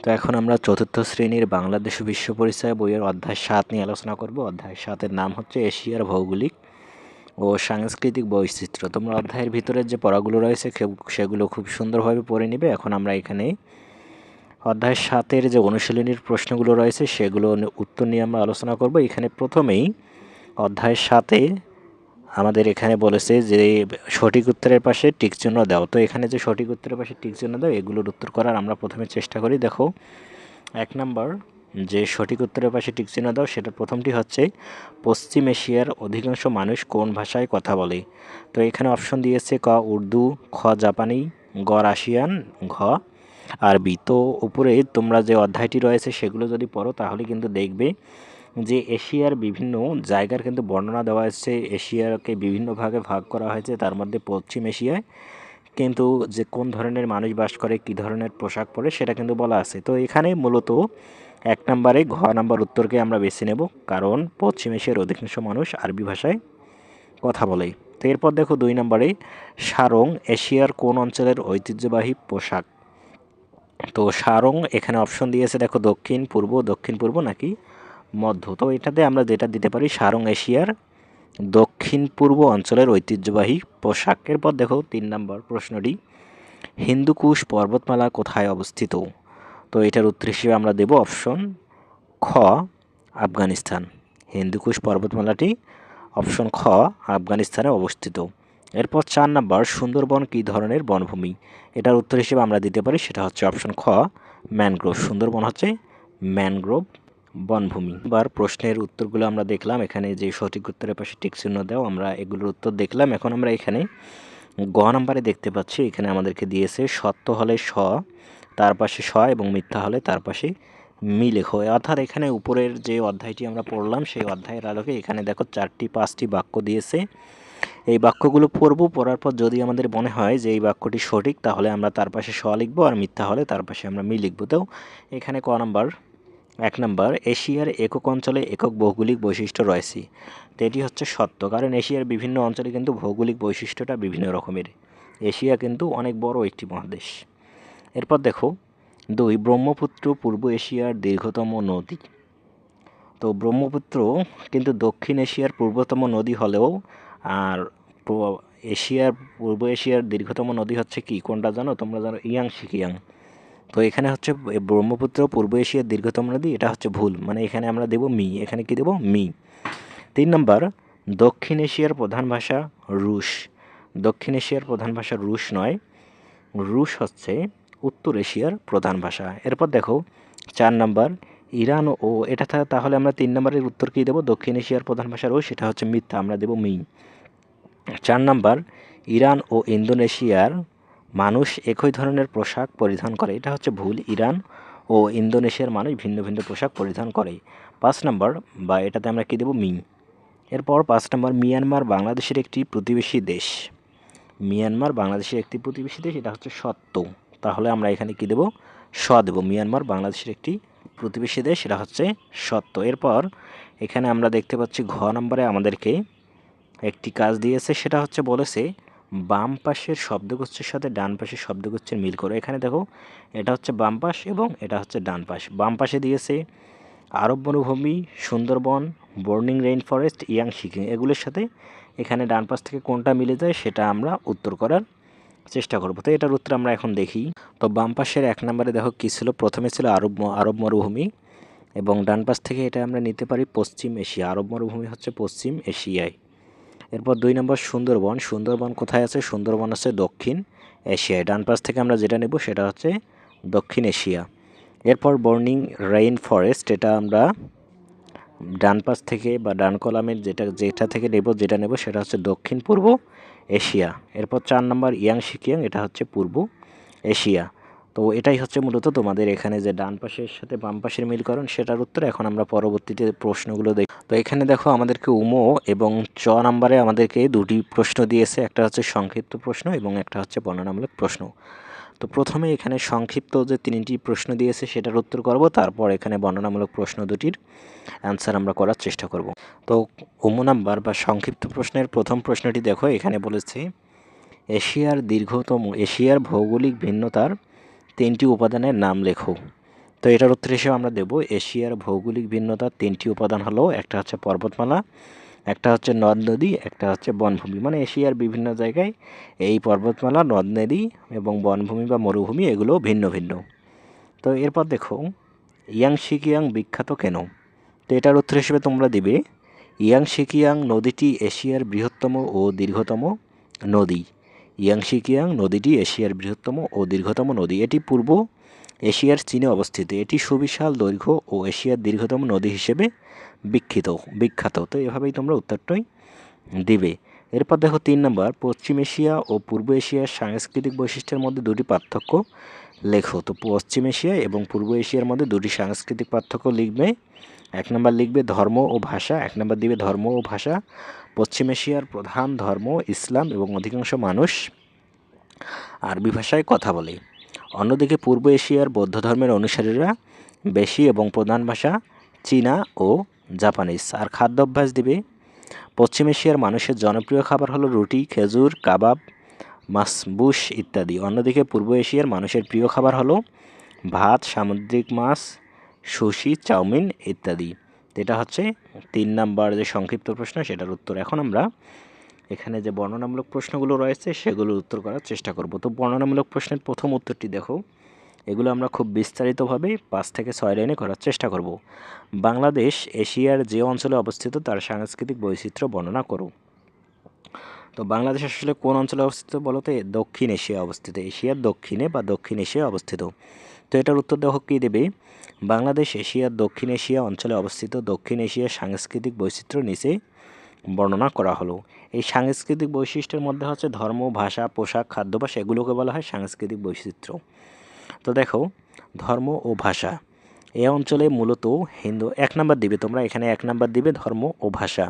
তো এখন আমরা চতুর্থ শ্রেণীর বাংলাদেশ ও বিশ্ব পরিচয় বইয়ের অধ্যায় ৭ নিয়ে আলোচনা করব। অধ্যায় ৭-এর নাম হচ্ছে এশিয়ার ভৌগোলিক ও সাংস্কৃতিক বৈচিত্র্য। তোমরা অধ্যায়ের ভিতরে যে পড়াগুলো রয়েছে সেগুলো খুব সুন্দরভাবে পড়ে নিবে। এখন আমরা এখানে অধ্যায় ৭-এর যে অনুশীলনীর প্রশ্নগুলো রয়েছে সেগুলো উত্তর নিয়ে আমরা আলোচনা করব। এখানে প্রথমেই অধ্যায় ৭-এ আমাদের এখানে বলেছে যে সঠিক উত্তরের পাশে টিকচিহ্ন দাও। তো এখানে যে সঠিক উত্তরের পাশে টিকচিহ্ন দাও এগুলোর উত্তর করার আমরা প্রথমে চেষ্টা করি। দেখো, ১ নম্বর যে সঠিক উত্তরের পাশে টিকচিহ্ন দাও সেটা প্রথমটি হচ্ছে পশ্চিম এশিয়ার অধিকাংশ মানুষ কোন ভাষায় কথা বলে। তো এখানে অপশন দিয়েছে ক উর্দু, খ জাপানি, গ রাশিয়ান, ঘ আরবি। তো উপরে তোমরা যে অধ্যায়টি রয়েছে সেগুলো যদি পড়ো তাহলে কিন্তু দেখবে যে এশিয়ার বিভিন্ন জায়গার কিন্তু বর্ণনা দেওয়া হয়েছে। এশিয়াকে বিভিন্ন ভাগে ভাগ করা হয়েছে, তার মধ্যে পশ্চিম এশিয়ায় কিন্তু যে কোন ধরনের মানুষ বাস করে, কী ধরনের পোশাক পরে সেটা কিন্তু বলা আছে। তো এখানে মূলত ১ নম্বরে ঘ নাম্বার উত্তরকে আমরা বেছে নেব, কারণ পশ্চিম এশিয়ার অধিকাংশ মানুষ আরবি ভাষায় কথা বলে। তো এরপর দেখো ২ নম্বরে সারং এশিয়ার কোন অঞ্চলের ঐতিহ্যবাহী পোশাক। তো সারং এখানে অপশন দিয়েছে দেখো দক্ষিণ পূর্ব নাকি মধ্য। তো এটাতে আমরা যেটা দিতে পারি সারং এশিয়ার দক্ষিণ পূর্ব অঞ্চলের ঐতিহ্যবাহী পোশাক। এরপর দেখো ৩ নম্বর প্রশ্নটি, হিন্দুকুশ পর্বতমালা কোথায় অবস্থিত। তো এটার উত্তর হিসেবে আমরা দেব অপশন খ আফগানিস্তান। হিন্দুকুশ পর্বতমালাটি অপশন খ আফগানিস্তানে অবস্থিত। এরপর ৪ নম্বর সুন্দরবন কী ধরনের বনভূমি। এটার উত্তর হিসেবে আমরা দিতে পারি সেটা হচ্ছে অপশন খ ম্যানগ্রোভ। সুন্দরবন হচ্ছে ম্যানগ্রোভ বনভূমি। এবার প্রশ্নের উত্তরগুলো আমরা দেখলাম, এখানে যে সঠিক উত্তরের পাশে টিকচিহ্ন দাও আমরা এগুলোর উত্তর দেখলাম। এখন আমরা এখানে গ নাম্বারে দেখতে পাচ্ছি এখানে আমাদেরকে দিয়েছে সত্য হলে স, তার পাশে স এবং মিথ্যা হলে তার পাশে মি লেখো। অর্থাৎ এখানে উপরের যে অধ্যায়টি আমরা পড়লাম সেই অধ্যায়ের আলোকে এখানে দেখো 4-5টি বাক্য দিয়েছে। এই বাক্যগুলো পড়ার পর যদি আমাদের মনে হয় যে এই বাক্যটি সঠিক তাহলে আমরা তার পাশে স লিখবো, আর মিথ্যা হলে তার পাশে আমরা মি লিখবো। তো এখানে ক নাম্বার ১ নম্বর এশিয়ার একক অঞ্চলে একক ভৌগোলিক বৈশিষ্ট্য রয়েছে। তো এটি হচ্ছে সত্য, কারণ এশিয়ার বিভিন্ন অঞ্চলে কিন্তু ভৌগোলিক বৈশিষ্ট্যটা বিভিন্ন রকমের। এশিয়া কিন্তু অনেক বড় একটি মহাদেশ। এরপর দেখো ২ ব্রহ্মপুত্র পূর্ব এশিয়ার দীর্ঘতম নদী। তো ব্রহ্মপুত্র কিন্তু দক্ষিণ এশিয়ার পূর্বতম নদী হলেও আর পূর্ব এশিয়ার দীর্ঘতম নদী হচ্ছে কি, কোনটা জানো তোমরা? জানো ইয়াংশিকিয়াং। তো এখানে হচ্ছে ব্রহ্মপুত্র পূর্ব এশিয়ার দীর্ঘতম নদী, এটা হচ্ছে ভুল, মানে এখানে আমরা দেব মি। এখানে কি দেব? মি। ৩ নম্বর দক্ষিণ এশিয়ার প্রধান ভাষা রুশ। দক্ষিণ এশিয়ার প্রধান ভাষা রুশ নয়, রুশ হচ্ছে উত্তর এশিয়ার প্রধান ভাষা। এরপর দেখো ৪ নম্বর ইরান ও এটা তাহলে আমরা ৩ নম্বরের উত্তর কী দেবো? দক্ষিণ এশিয়ার প্রধান ভাষা রুশ, এটা হচ্ছে মিথ্যা, আমরা দেব মি। ৪ নম্বর ইরান ও ইন্দোনেশিয়ার মানুষ একই ধরনের পোশাক পরিধান করে, এটা হচ্ছে ভুল। ইরান ও ইন্দোনেশিয়ার মানুষ ভিন্ন ভিন্ন পোশাক পরিধান করে। ৫ নম্বর বা এটাতে আমরা কী দেব? মি। এরপর ৫ নম্বর মিয়ানমার বাংলাদেশের একটি প্রতিবেশী দেশ। মিয়ানমার বাংলাদেশের একটি প্রতিবেশী দেশ, এটা হচ্ছে সত্য, তাহলে আমরা এখানে কী দেব? স দেব। মিয়ানমার বাংলাদেশের একটি প্রতিবেশী দেশ, এটা হচ্ছে সত্য। এরপর এখানে আমরা দেখতে পাচ্ছি ঘ নম্বরে আমাদেরকে একটি কাজ দিয়েছে, সেটা হচ্ছে বলেছে বাম পাশের শব্দগুচ্ছের সাথে ডান পাশের শব্দগুচ্ছের মিল করো। এখানে দেখো এটা হচ্ছে বাম পাশ এবং এটা হচ্ছে ডান পাশ। বাম পাশে দিয়েছে আরব মরুভূমি, সুন্দরবন, বার্নিং রেইন ফরেস্ট, ইয়াংশিকিং। এগুলোর সাথে এখানে ডান পাশ থেকে কোনটা মিলে যায় সেটা আমরা উত্তর করার চেষ্টা করব। তো এটার উত্তর আমরা এখন দেখি। তো বাম পাশের ১ নম্বরে দেখো কী ছিল, প্রথমে ছিল আরব মরুভূমি এবং ডান পাশ থেকে এটা আমরা নিতে পারি পশ্চিম এশিয়া। আরব মরুভূমি হচ্ছে পশ্চিম এশিয়ায়। এরপর ২ নম্বর সুন্দরবন। সুন্দরবন কোথায় আছে? সুন্দরবন আছে দক্ষিণ এশিয়ায়। ডান পাশ থেকে আমরা যেটা নেব সেটা হচ্ছে দক্ষিণ এশিয়া। এরপর বার্নিং রেইন ফরেস্ট, এটা আমরা ডান পাশ থেকে বা ডান কলামের যেটা থেকে যেটা নেব সেটা হচ্ছে দক্ষিণ পূর্ব এশিয়া। এরপর ৪ নম্বর ইয়াংশিকিয়াং, এটা হচ্ছে পূর্ব এশিয়া। তো এটাই হচ্ছে মূলত তোমাদের এখানে যে ডান পাশের সাথে বাম পাশের মিলকরণ সেটার উত্তর। এখন আমরা পরবর্তীতে প্রশ্নগুলো দেখি। তো এখানে দেখো আমাদেরকে উমো এবং চ নাম্বারে আমাদেরকে দুটি প্রশ্ন দিয়েছে, একটা হচ্ছে সংক্ষিপ্ত প্রশ্ন এবং একটা হচ্ছে বর্ণনামূলক প্রশ্ন। তো প্রথমে এখানে সংক্ষিপ্ত যে 3টি প্রশ্ন দিয়েছে সেটার উত্তর করব, তারপর এখানে বর্ণনামূলক প্রশ্ন দুটির অ্যান্সার আমরা করার চেষ্টা করব। তো উমো নাম্বার বা সংক্ষিপ্ত প্রশ্নের প্রথম প্রশ্নটি দেখো, এখানে বলেছে এশিয়ার ভৌগোলিক ভিন্নতার 3টি উপাদানের নাম লেখো। তো এটার উত্তর হিসেবে আমরা দেব এশিয়ার ভৌগোলিক ভিন্নতার 3টি উপাদান হলো, একটা হচ্ছে পর্বতমালা, একটা হচ্ছে নদ নদী, একটা হচ্ছে বনভূমি। মানে এশিয়ার বিভিন্ন জায়গায় এই পর্বতমালা, নদ নদী এবং বনভূমি বা মরুভূমি এগুলো ভিন্ন ভিন্ন। তো এরপর দেখো ইয়াংশিকিয়াং বিখ্যাত কেন? তো এটার উত্তর হিসেবে তোমরা দিবে ইয়াংশিকিয়াং নদীটি এশিয়ার বৃহত্তম ও দীর্ঘতম নদী। ইয়াংশিকিয়াং নদীটি এশিয়ার বৃহত্তম ও দীর্ঘতম নদী। এটি পূর্ব এশিয়ার চীনে অবস্থিত। এটি সুবিশাল দৈর্ঘ্য ও এশিয়ার দীর্ঘতম নদী হিসেবে বিখ্যাত। তো এভাবেই তোমরা উত্তরটাই দিবে। এরপর দেখো 3 নম্বর, পশ্চিম এশিয়া ও পূর্ব এশিয়ার সাংস্কৃতিক বৈশিষ্ট্যের মধ্যে দুটি পার্থক্য লেখো। তো পশ্চিম এশিয়া এবং পূর্ব এশিয়ার মধ্যে দুটি সাংস্কৃতিক পার্থক্য লিখবে। 1 নম্বর লিখবে ধর্ম ও ভাষা। 1 নম্বর দিবে ধর্ম ও ভাষা। পশ্চিম এশিয়ার প্রধান ধর্ম ইসলাম এবং অধিকাংশ মানুষ আরবি ভাষায় কথা বলে। অন্যদিকে পূর্ব এশিয়ার বৌদ্ধ ধর্মের অনুসারীরা বেশি এবং প্রধান ভাষা চীনা ও জাপানিজ। আর খাদ্যাভ্যাস দিবে পশ্চিম এশিয়ার মানুষের জনপ্রিয় খাবার হলো রুটি, খেজুর, কাবাব, মাসবুশ ইত্যাদি। অন্যদিকে পূর্ব এশিয়ার মানুষের প্রিয় খাবার হলো ভাত, সামুদ্রিক মাছ, সুশি, চাউমিন ইত্যাদি। এটা হচ্ছে 3 নাম্বার যে সংক্ষিপ্ত প্রশ্ন সেটার উত্তর। এখন আমরা এখানে যে বর্ণনামূলক প্রশ্নগুলো রয়েছে সেগুলোর উত্তর করার চেষ্টা করব। তো বর্ণনামূলক প্রশ্নের প্রথম উত্তরটি দেখো, এগুলো আমরা খুব বিস্তারিতভাবে 5 থেকে 6 লাইনে করার চেষ্টা করব। বাংলাদেশ এশিয়ার যে অঞ্চলে অবস্থিত তার সাংস্কৃতিক বৈচিত্র্য বর্ণনা করো। তো বাংলাদেশ আসলে কোন অঞ্চলে অবস্থিত বলো তো? দক্ষিণ এশিয়া অবস্থিত, এশিয়ার দক্ষিণে বা দক্ষিণ এশিয়া অবস্থিত। তো এটার উত্তর দেখো কী দেবে, বাংলাদেশ এশিয়ার দক্ষিণ এশিয়া অঞ্চলে অবস্থিত। দক্ষিণ এশিয়ার সাংস্কৃতিক বৈচিত্র্য নিচে বর্ণনা করা হলো। এই সাংস্কৃতিক বৈশিষ্ট্যের মধ্যে হচ্ছে ধর্ম, ভাষা, পোশাক, খাদ্যাভ্যাস এগুলোকে বলা হয় সাংস্কৃতিক বৈচিত্র্য। তো দেখো ধর্ম ও ভাষা, এ অঞ্চলে মূলত হিন্দু। 1 নাম্বার দিবে তোমরা, এখানে 1 নাম্বার দিবে ধর্ম ও ভাষা।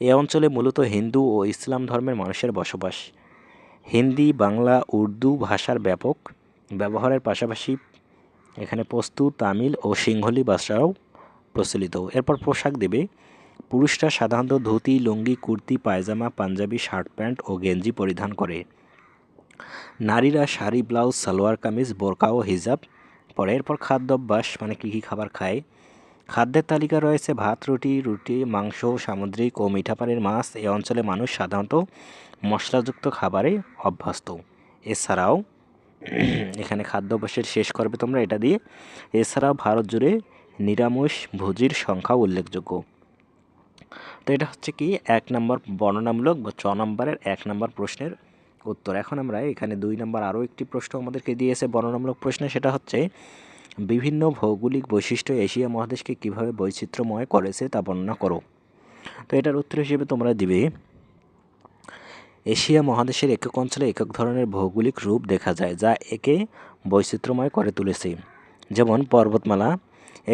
এ অঞ্চলে মূলত হিন্দু ও ইসলাম ধর্মের মানুষের বসবাস। হিন্দি, বাংলা, উর্দু ভাষার ব্যাপক ব্যবহারের পাশাপাশি এখানে পশতু, তামিল ও সিংহলি ভাষাও প্রচলিত। এরপর পোশাক দেবে, পুরুষরা সাধারণত ধুতি, লুঙ্গি, কুর্তি, পায়জামা, পাঞ্জাবি, শার্ট প্যান্ট ও গেঞ্জি পরিধান করে। নারীরা শাড়ি, ব্লাউজ, সালোয়ার কামিজ, বোরকা ও হিজাব পরে। এরপর খাদ্যাভ্যাস মানে কী কী খাবার খায়। খাদ্যের তালিকা রয়েছে ভাত, রুটি, মাংস, সামুদ্রিক ও মিঠা পানির মাছ। এই অঞ্চলে মানুষ সাধারণত মশলাযুক্ত খাবারে অভ্যস্ত। এছাড়াও এখানে খাদ্যাভ্যাসের শেষ করবে তোমরা এটা দিয়ে। এছাড়াও ভারত জুড়ে নিরামিষ ভোজীর সংখ্যাও উল্লেখযোগ্য। তো এটা হচ্ছে কি 1 নম্বর বর্ণনামূলক বা 6 নম্বরের 1 নম্বর প্রশ্নের উত্তর। এখন আমরা এখানে 2 নম্বর আরও একটি প্রশ্ন আমাদেরকে দিয়েছে বর্ণনামূলক প্রশ্নে, সেটা হচ্ছে বিভিন্ন ভৌগোলিক বৈশিষ্ট্য এশিয়া মহাদেশকে কীভাবে বৈচিত্র্যময় করেছে তা বর্ণনা করো। তো এটার উত্তর হিসেবে তোমরা দিবে এশিয়া মহাদেশের একক অঞ্চলে একক ধরনের ভৌগোলিক রূপ দেখা যায় যা একে বৈচিত্র্যময় করে তুলেছে। যেমন পর্বতমালা,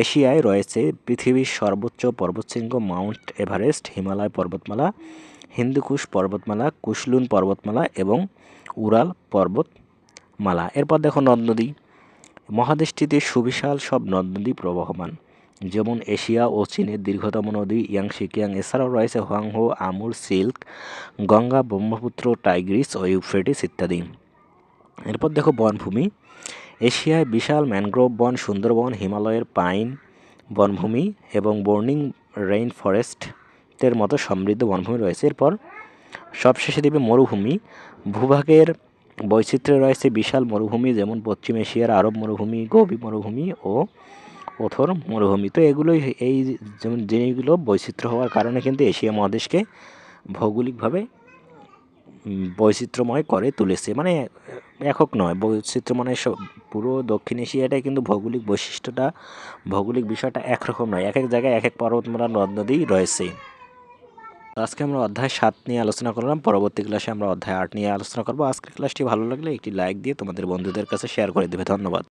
এশিয়ায় রয়েছে পৃথিবীর সর্বোচ্চ পর্বতশৃঙ্গ মাউন্ট এভারেস্ট, হিমালয় পর্বতমালা, হিন্দুকুশ পর্বতমালা, কুশলুন পর্বতমালা এবং উরাল পর্বতমালা। এরপর দেখো নদ নদী, মহাদেশটিতে সুবিশাল সব নদ নদী প্রবহমান। যেমন এশিয়া ও চীনের দীর্ঘতম নদী ইয়াংশিকিয়াং। এছাড়াও রয়েছে হোয়াংহো, আমুর, সিল্ক, গঙ্গা, ব্রহ্মপুত্র, টাইগ্রিস ও ইউফ্রেটিস ইত্যাদি। এরপর দেখো বনভূমি, এশিয়ায় বিশাল ম্যানগ্রোভ বন, সুন্দরবন, হিমালয়ের পাইন বনভূমি এবং বর্নিং রেইন ফরেস্টের মতো সমৃদ্ধ বনভূমি রয়েছে। এরপর সবশেষে দেবে মরুভূমি, ভূভাগের বৈচিত্র্যে রয়েছে বিশাল মরুভূমি যেমন পশ্চিম এশিয়ার আরব মরুভূমি, গোবি মরুভূমি ও ওথর মরুভূমি। তো এগুলোই এই যেমন জিনিসগুলো বৈচিত্র্য হওয়ার কারণে কিন্তু এশিয়া মহাদেশকে ভৌগোলিকভাবে বৈচিত্র্যময় করে তুলেছে। মানে একক নয়, বৈচিত্র্য মানে পুরো দক্ষিণ এশিয়াটাই কিন্তু ভৌগোলিক বিষয়টা একরকম নয়, এক এক জায়গায় এক এক পর্বতমালা, নদ নদী রয়েছে। আজকে আমরা অধ্যায় 7 নিয়ে আলোচনা করলাম। পরবর্তী ক্লাসে আমরা অধ্যায় 8 নিয়ে আলোচনা করব। আজকের ক্লাসটি ভালো লাগলে একটি লাইক দিয়ে তোমাদের বন্ধুদের কাছে শেয়ার করে দেবে। ধন্যবাদ।